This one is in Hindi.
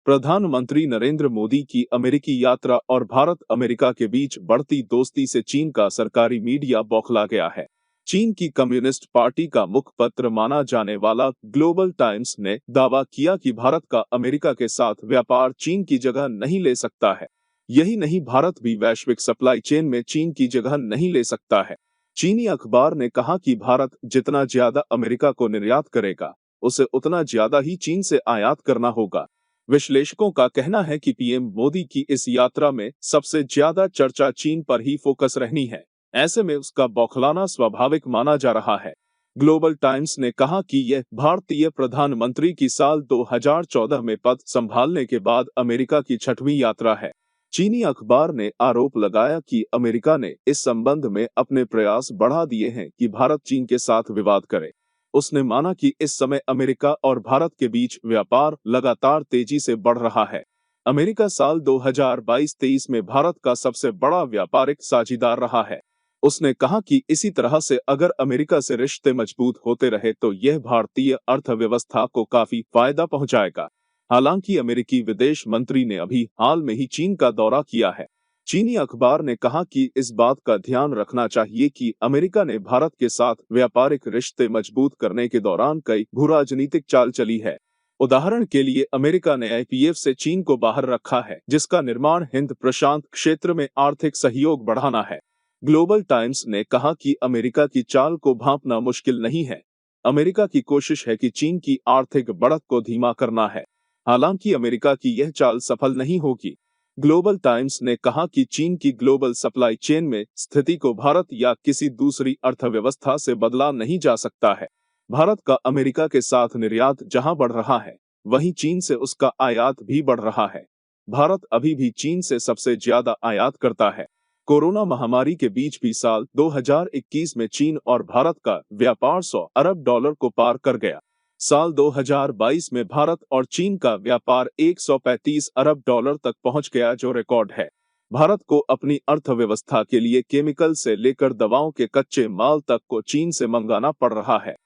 प्रधानमंत्री नरेंद्र मोदी की अमेरिकी यात्रा और भारत अमेरिका के बीच बढ़ती दोस्ती से चीन का सरकारी मीडिया बौखला गया है। चीन की कम्युनिस्ट पार्टी का मुखपत्र माना जाने वाला ग्लोबल टाइम्स ने दावा किया कि भारत का अमेरिका के साथ व्यापार चीन की जगह नहीं ले सकता है। यही नहीं, भारत भी वैश्विक सप्लाई चेन में चीन की जगह नहीं ले सकता है। चीनी अखबार ने कहा कि भारत जितना ज्यादा अमेरिका को निर्यात करेगा, उसे उतना ज्यादा ही चीन से आयात करना होगा। विश्लेषकों का कहना है कि पीएम मोदी की इस यात्रा में सबसे ज्यादा चर्चा चीन पर ही फोकस रहनी है। ऐसे में उसका बौखलाना स्वाभाविक माना जा रहा है। ग्लोबल टाइम्स ने कहा कि यह भारतीय प्रधानमंत्री की साल 2014 में पद संभालने के बाद अमेरिका की 6वीं यात्रा है। चीनी अखबार ने आरोप लगाया कि अमेरिका ने इस संबंध में अपने प्रयास बढ़ा दिए हैं कि भारत चीन के साथ विवाद करे। उसने माना कि इस समय अमेरिका और भारत के बीच व्यापार लगातार तेजी से बढ़ रहा है। अमेरिका साल 2022-23 में भारत का सबसे बड़ा व्यापारिक साझीदार रहा है। उसने कहा कि इसी तरह से अगर अमेरिका से रिश्ते मजबूत होते रहे तो यह भारतीय अर्थव्यवस्था को काफी फायदा पहुंचाएगा। हालांकि अमेरिकी विदेश मंत्री ने अभी हाल में ही चीन का दौरा किया है। चीनी अखबार ने कहा कि इस बात का ध्यान रखना चाहिए कि अमेरिका ने भारत के साथ व्यापारिक रिश्ते मजबूत करने के दौरान कई भूराजनीतिक चाल चली है। उदाहरण के लिए अमेरिका ने आईपीएफ से चीन को बाहर रखा है, जिसका निर्माण हिंद प्रशांत क्षेत्र में आर्थिक सहयोग बढ़ाना है। ग्लोबल टाइम्स ने कहा कि अमेरिका की चाल को भांपना मुश्किल नहीं है। अमेरिका की कोशिश है कि चीन की आर्थिक बढ़त को धीमा करना है। हालांकि अमेरिका की यह चाल सफल नहीं होगी। ग्लोबल टाइम्स ने कहा कि चीन की ग्लोबल सप्लाई चेन में स्थिति को भारत या किसी दूसरी अर्थव्यवस्था से बदला नहीं जा सकता है। भारत का अमेरिका के साथ निर्यात जहां बढ़ रहा है, वहीं चीन से उसका आयात भी बढ़ रहा है। भारत अभी भी चीन से सबसे ज्यादा आयात करता है। कोरोना महामारी के बीच भी साल 2021 में चीन और भारत का व्यापार $100 अरब को पार कर गया। साल 2022 में भारत और चीन का व्यापार $135 अरब तक पहुंच गया, जो रिकॉर्ड है। भारत को अपनी अर्थव्यवस्था के लिए केमिकल से लेकर दवाओं के कच्चे माल तक को चीन से मंगाना पड़ रहा है।